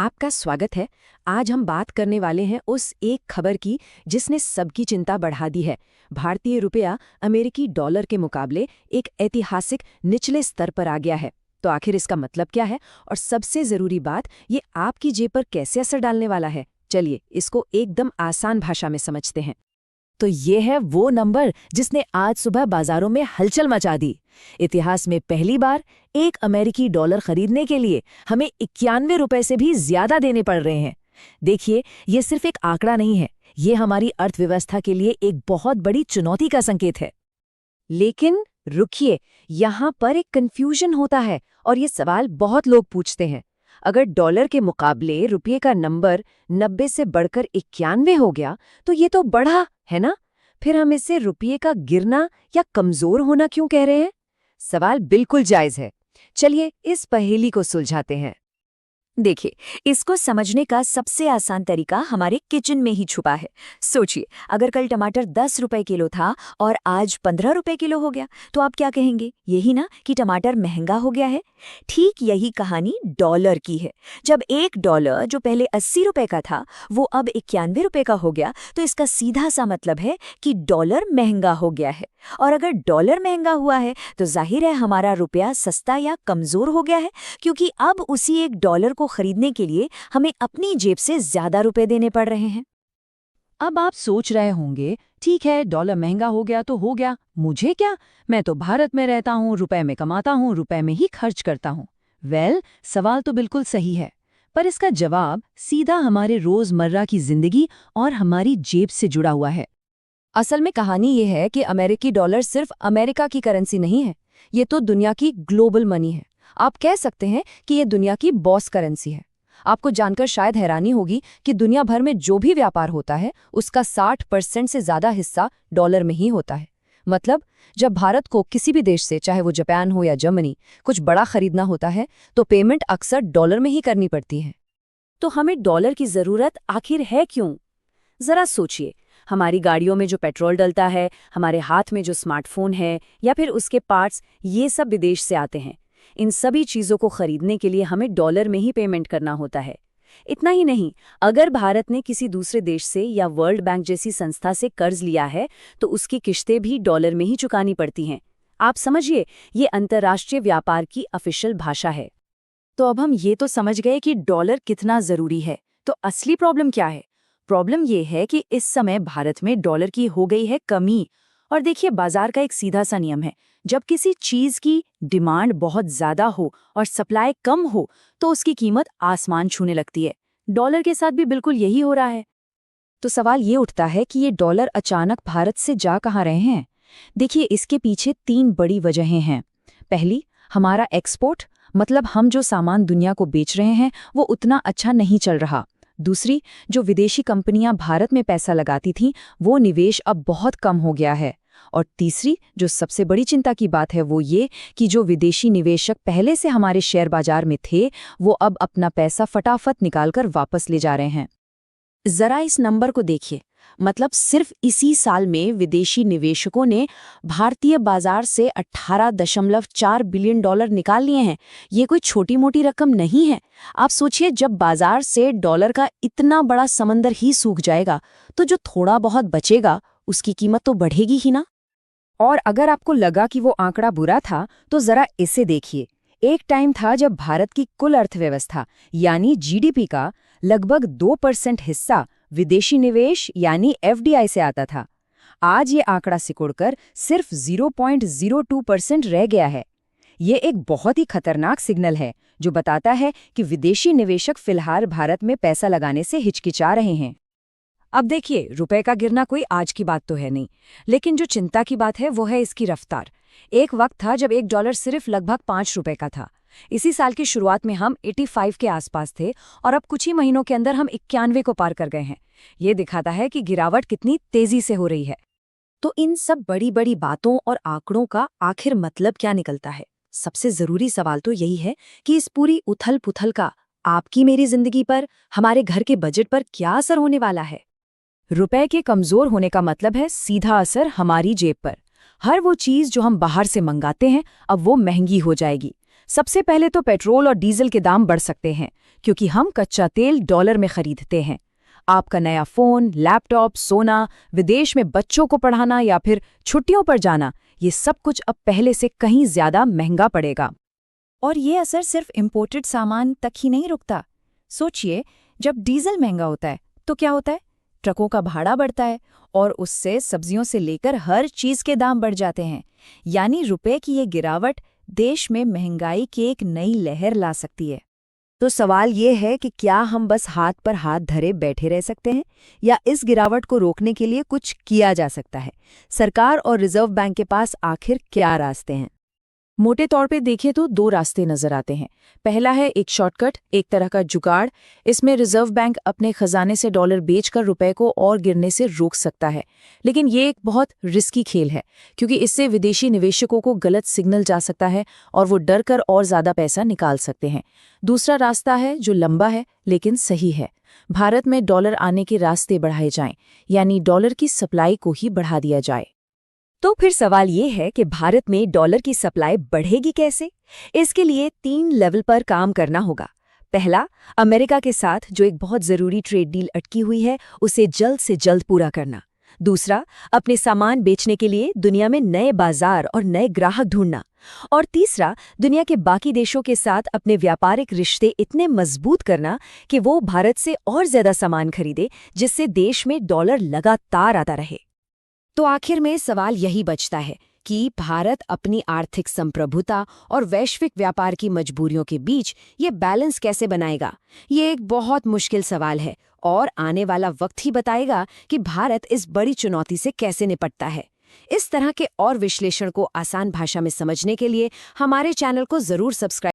आपका स्वागत है। आज हम बात करने वाले हैं उस एक खबर की जिसने सबकी चिंता बढ़ा दी है। भारतीय रुपया अमेरिकी डॉलर के मुकाबले एक ऐतिहासिक निचले स्तर पर आ गया है। तो आखिर इसका मतलब क्या है और सबसे जरूरी बात, ये आपकी जेब पर कैसे असर डालने वाला है? चलिए इसको एकदम आसान भाषा में समझते हैं। तो ये है वो नंबर जिसने आज सुबह बाजारों में हलचल मचा दी। इतिहास में पहली बार एक अमेरिकी डॉलर खरीदने के लिए हमें 91 रुपए से भी ज्यादा देने पड़ रहे हैं। देखिए, ये सिर्फ एक आंकड़ा नहीं है, ये हमारी अर्थव्यवस्था के लिए एक बहुत बड़ी चुनौती का संकेत है। लेकिन रुकिए, यहाँ पर एक कंफ्यूजन होता है और ये सवाल बहुत लोग पूछते हैं। अगर डॉलर के मुकाबले रुपये का नंबर 90 से बढ़कर 91 हो गया तो ये तो बढ़ा है ना? फिर हम इसे रुपये का गिरना या कमजोर होना क्यों कह रहे हैं? सवाल बिल्कुल जायज है। चलिए इस पहेली को सुलझाते हैं। देखिए, इसको समझने का सबसे आसान तरीका हमारे किचन में ही छुपा है। सोचिए, अगर कल टमाटर 10 रुपए किलो था और आज 15 रुपए किलो हो गया, तो आप क्या कहेंगे? यही ना कि टमाटर महंगा हो गया है। ठीक यही कहानी डॉलर की है। जब एक डॉलर जो पहले 80 रुपए का था वो अब 91 रुपए का हो गया, तो इसका सीधा सा मतलब है कि डॉलर महंगा हो गया है। और अगर डॉलर महंगा हुआ है तो जाहिर है हमारा रुपया सस्ता या कमजोर हो गया है, क्योंकि अब उसी एक डॉलर को खरीदने के लिए हमें अपनी जेब से ज्यादा रुपए देने पड़ रहे हैं। अब आप सोच रहे होंगे, ठीक है डॉलर महंगा हो गया तो हो गया, मुझे क्या, मैं तो भारत में रहता हूँ, रुपए में कमाता हूँ, रुपए में ही खर्च करता हूँ। सवाल तो बिल्कुल सही है, पर इसका जवाब सीधा हमारे रोजमर्रा की जिंदगी और हमारी जेब से जुड़ा हुआ है। असल में कहानी ये है कि अमेरिकी डॉलर सिर्फ अमेरिका की करेंसी नहीं है, ये तो दुनिया की ग्लोबल मनी है। आप कह सकते हैं कि ये दुनिया की बॉस करेंसी है। आपको जानकर शायद हैरानी होगी कि दुनिया भर में जो भी व्यापार होता है उसका 60% से ज्यादा हिस्सा डॉलर में ही होता है। मतलब जब भारत को किसी भी देश से, चाहे वो जापान हो या जर्मनी, कुछ बड़ा खरीदना होता है तो पेमेंट अक्सर डॉलर में ही करनी पड़ती है। तो हमें डॉलर की जरूरत आखिर है क्यों? जरा सोचिए, हमारी गाड़ियों में जो पेट्रोल डलता है, हमारे हाथ में जो स्मार्टफोन है या फिर उसके पार्ट्स, ये सब विदेश से आते हैं। इन सभी चीज़ों को खरीदने के लिए हमें डॉलर में ही पेमेंट करना होता है। इतना ही नहीं, अगर भारत ने किसी दूसरे देश से या वर्ल्ड बैंक जैसी संस्था से कर्ज लिया है तो उसकी किश्तें भी डॉलर में ही चुकानी पड़ती हैं। आप समझिए, ये अंतर्राष्ट्रीय व्यापार की ऑफिशियल भाषा है। तो अब हम ये तो समझ गए कि डॉलर कितना ज़रूरी है, तो असली प्रॉब्लम क्या है? प्रॉब्लम ये है कि इस समय भारत में डॉलर की हो गई है कमी। और देखिए, बाजार का एक सीधा सा नियम है, जब किसी चीज की डिमांड बहुत ज्यादा हो और सप्लाई कम हो तो उसकी कीमत आसमान छूने लगती है। डॉलर के साथ भी बिल्कुल यही हो रहा है। तो सवाल ये उठता है कि ये डॉलर अचानक भारत से जा कहाँ रहे हैं? देखिए, इसके पीछे 3 बड़ी वजहें हैं। पहली, हमारा एक्सपोर्ट, मतलब हम जो सामान दुनिया को बेच रहे हैं वो उतना अच्छा नहीं चल रहा। दूसरी, जो विदेशी कंपनियां भारत में पैसा लगाती थीं वो निवेश अब बहुत कम हो गया है। और तीसरी, जो सबसे बड़ी चिंता की बात है, वो ये कि जो विदेशी निवेशक पहले से हमारे शेयर बाजार में थे वो अब अपना पैसा फटाफट निकालकर वापस ले जा रहे हैं। जरा इस नंबर को देखिए, मतलब सिर्फ इसी साल में विदेशी निवेशकों ने भारतीय बाजार से 18.4 बिलियन डॉलर निकाल लिए हैं। ये कोई छोटी मोटी रकम नहीं है। आप सोचिए, जब बाजार से डॉलर का इतना बड़ा समंदर ही सूख जाएगा तो जो थोड़ा बहुत बचेगा उसकी कीमत तो बढ़ेगी ही ना। और अगर आपको लगा कि वो आंकड़ा बुरा था तो जरा इसे देखिए। एक टाइम था जब भारत की कुल अर्थव्यवस्था यानी जीडीपी का लगभग 2% हिस्सा विदेशी निवेश यानी एफडीआई से आता था। आज ये आंकड़ा सिकुड़कर सिर्फ 0.02% रह गया है। ये एक बहुत ही खतरनाक सिग्नल है जो बताता है कि विदेशी निवेशक फिलहाल भारत में पैसा लगाने से हिचकिचा रहे हैं। अब देखिए, रुपए का गिरना कोई आज की बात तो है नहीं, लेकिन जो चिंता की बात है वो है इसकी रफ्तार। एक वक्त था जब एक डॉलर सिर्फ लगभग 5 रुपए का था। इसी साल की शुरुआत में हम 85 के आसपास थे और अब कुछ ही महीनों के अंदर हम 91 को पार कर गए हैं। ये दिखाता है कि गिरावट कितनी तेजी से हो रही है। तो इन सब बड़ी बड़ी बातों और आंकड़ों का आखिर मतलब क्या निकलता है? सबसे जरूरी सवाल तो यही है कि इस पूरी उथल पुथल का आपकी मेरी जिंदगी पर, हमारे घर के बजट पर क्या असर होने वाला है? रुपए के कमजोर होने का मतलब है सीधा असर हमारी जेब पर। हर वो चीज जो हम बाहर से मंगाते हैं अब वो महंगी हो जाएगी। सबसे पहले तो पेट्रोल और डीजल के दाम बढ़ सकते हैं, क्योंकि हम कच्चा तेल डॉलर में खरीदते हैं। आपका नया फोन, लैपटॉप, सोना, विदेश में बच्चों को पढ़ाना या फिर छुट्टियों पर जाना, ये सब कुछ अब पहले से कहीं ज्यादा महंगा पड़ेगा। और ये असर सिर्फ इंपोर्टेड सामान तक ही नहीं रुकता। सोचिए, जब डीजल महंगा होता है तो क्या होता है? ट्रकों का भाड़ा बढ़ता है और उससे सब्जियों से लेकर हर चीज के दाम बढ़ जाते हैं। यानी रुपए की ये गिरावट देश में महंगाई की एक नई लहर ला सकती है। तो सवाल ये है कि क्या हम बस हाथ पर हाथ धरे बैठे रह सकते हैं या इस गिरावट को रोकने के लिए कुछ किया जा सकता है? सरकार और रिजर्व बैंक के पास आखिर क्या रास्ते हैं? मोटे तौर पे देखें तो दो रास्ते नजर आते हैं। पहला है एक शॉर्टकट, एक तरह का जुगाड़। इसमें रिजर्व बैंक अपने खजाने से डॉलर बेचकर रुपए को और गिरने से रोक सकता है। लेकिन ये एक बहुत रिस्की खेल है, क्योंकि इससे विदेशी निवेशकों को गलत सिग्नल जा सकता है और वो डर कर और ज्यादा पैसा निकाल सकते हैं। दूसरा रास्ता है जो लंबा है लेकिन सही है। भारत में डॉलर आने के रास्ते बढ़ाए जाएं, यानी डॉलर की सप्लाई को ही बढ़ा दिया जाए। तो फिर सवाल ये है कि भारत में डॉलर की सप्लाई बढ़ेगी कैसे? इसके लिए 3 लेवल पर काम करना होगा। पहला, अमेरिका के साथ जो एक बहुत जरूरी ट्रेड डील अटकी हुई है, उसे जल्द से जल्द पूरा करना। दूसरा, अपने सामान बेचने के लिए दुनिया में नए बाजार और नए ग्राहक ढूंढना। और तीसरा, दुनिया के बाकी देशों के साथ अपने व्यापारिक रिश्ते इतने मजबूत करना कि वो भारत से और ज्यादा सामान खरीदे, जिससे देश में डॉलर लगातार आता रहे। तो आखिर में सवाल यही बचता है कि भारत अपनी आर्थिक संप्रभुता और वैश्विक व्यापार की मजबूरियों के बीच ये बैलेंस कैसे बनाएगा? ये एक बहुत मुश्किल सवाल है और आने वाला वक्त ही बताएगा कि भारत इस बड़ी चुनौती से कैसे निपटता है। इस तरह के और विश्लेषण को आसान भाषा में समझने के लिए हमारे चैनल को जरूर सब्सक्राइब